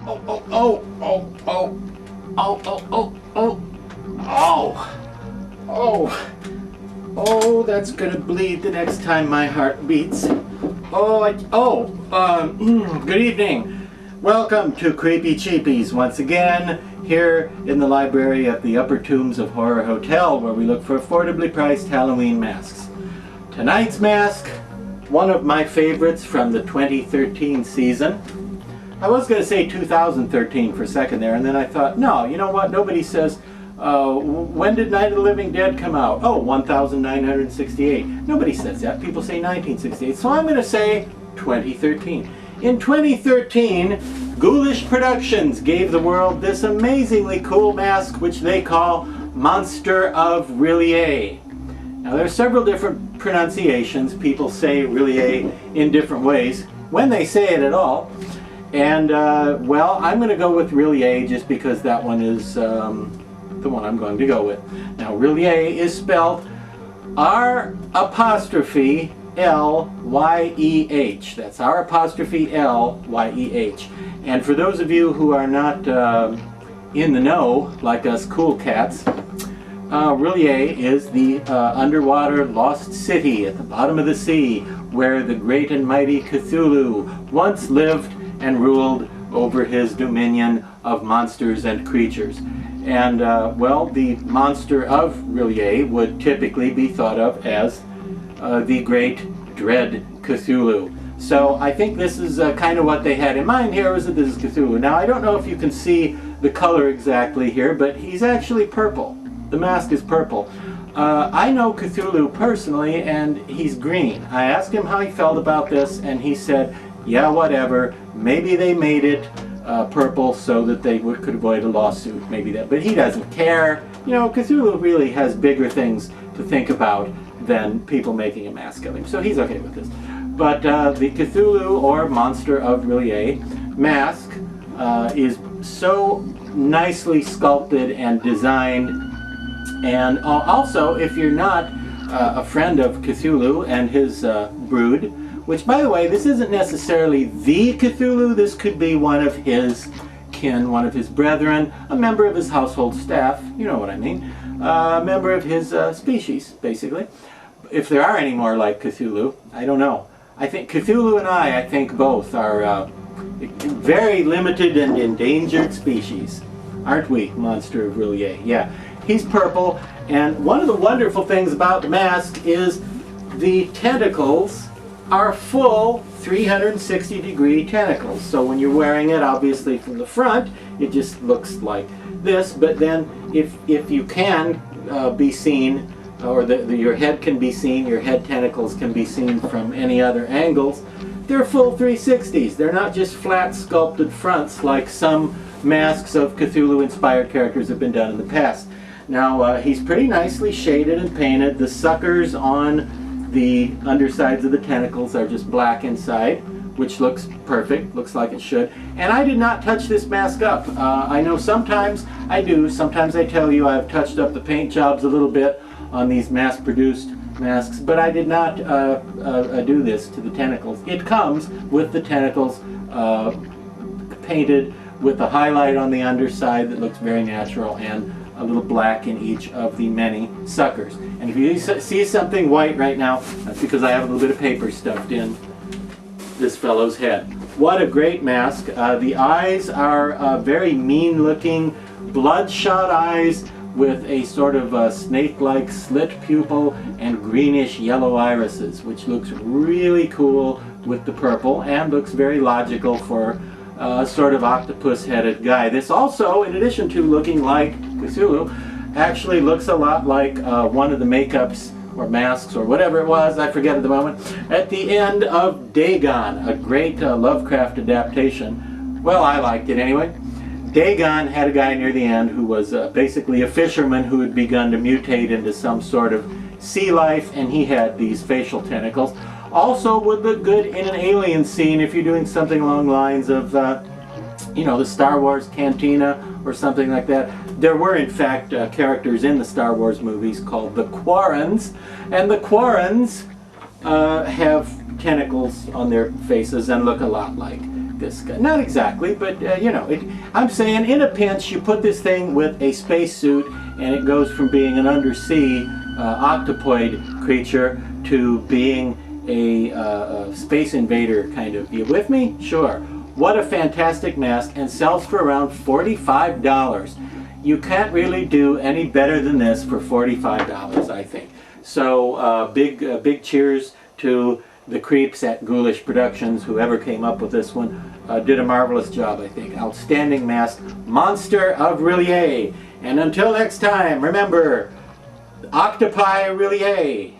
oh, oh, oh, oh, oh, oh, oh, oh, oh, oh, oh, that's gonna bleed the next time my heart beats. Good evening. Welcome to Creepy Cheapies once again, here in the library at the Upper Tombs of Horror Hotel, where we look for affordably priced Halloween masks. Tonight's mask, one of my favorites from the 2013 season. I was going to say 2013 for a second there, and then I thought, no, you know what, nobody says, when did Night of the Living Dead come out? Oh, 1968. Nobody says that. People say 1968. So I'm going to say 2013. In 2013, Ghoulish Productions gave the world this amazingly cool mask, which they call Monster of Rillier. Now, there are several different pronunciations. People say Rillier in different ways, when they say it at all. And, well, I'm going to go with Rillier just because that one is the one I'm going to go with. Now, Rillier is spelled R''L''Y''. That's R''L''Y''. And for those of you who are not in the know, like us cool cats, Rillier is the underwater lost city at the bottom of the sea where the great and mighty Cthulhu once lived and ruled over his dominion of monsters and creatures. And, well, the monster of Rillier would typically be thought of as the great dread Cthulhu. So I think this is kind of what they had in mind here, is that this is Cthulhu. Now, I don't know if you can see the color exactly here, but he's actually purple. The mask is purple. I know Cthulhu personally, and he's green. I asked him how he felt about this, and he said, yeah, whatever. Maybe they made it purple so that they could avoid a lawsuit, maybe that. But he doesn't care. You know, Cthulhu really has bigger things to think about than people making a mask of him. So he's okay with this. But the Cthulhu, or Monster of Rillier, mask is so nicely sculpted and designed. And also, if you're not a friend of Cthulhu and his brood, which, by the way, this isn't necessarily the Cthulhu. This could be one of his kin, one of his brethren, a member of his household staff, you know what I mean, a member of his species, basically. If there are any more like Cthulhu, I don't know. I think Cthulhu and I think both are very limited and endangered species. Aren't we, Monster of Rillier? Yeah. He's purple, and one of the wonderful things about the mask is the tentacles are full 360-degree tentacles. So when you're wearing it, obviously from the front, it just looks like this. But then if you can be seen, or your head can be seen, your head tentacles can be seen from any other angles, they're full 360s. They're not just flat sculpted fronts like some masks of Cthulhu-inspired characters have been done in the past. Now, he's pretty nicely shaded and painted. The suckers on the undersides of the tentacles are just black inside, which looks perfect, looks like it should. And I did not touch this mask up. I know sometimes I do. Sometimes I tell you I've touched up the paint jobs a little bit on these mass-produced masks, but I did not do this to the tentacles. It comes with the tentacles painted with a highlight on the underside that looks very natural, and a little black in each of the many suckers. And if you see something white right now, that's because I have a little bit of paper stuffed in this fellow's head. What a great mask. The eyes are very mean-looking, bloodshot eyes with a sort of snake-like slit pupil and greenish yellow irises, which looks really cool with the purple and looks very logical for a sort of octopus-headed guy. This also, in addition to looking like Cthulhu, actually looks a lot like one of the makeups or masks or whatever it was, I forget at the moment, at the end of Dagon, a great Lovecraft adaptation. Well, I liked it anyway. Dagon had a guy near the end who was basically a fisherman who had begun to mutate into some sort of sea life, and he had these facial tentacles. Also would look good in an alien scene if you're doing something along the lines of, you know, the Star Wars Cantina or something like that. There were, in fact, characters in the Star Wars movies called the Quarrens, and the Quarrens have tentacles on their faces and look a lot like like this guy. Not exactly, but you know, I'm saying in a pinch, you put this thing with a spacesuit, and it goes from being an undersea octopoid creature to being a space invader kind of. You with me? Sure. What a fantastic mask, and sells for around $45. You can't really do any better than this for $45, I think. So big cheers to the creeps at Ghoulish Productions. Whoever came up with this one did a marvelous job, I think. Outstanding mask, Monster of Rillier. And until next time, remember, Octopi Rillier.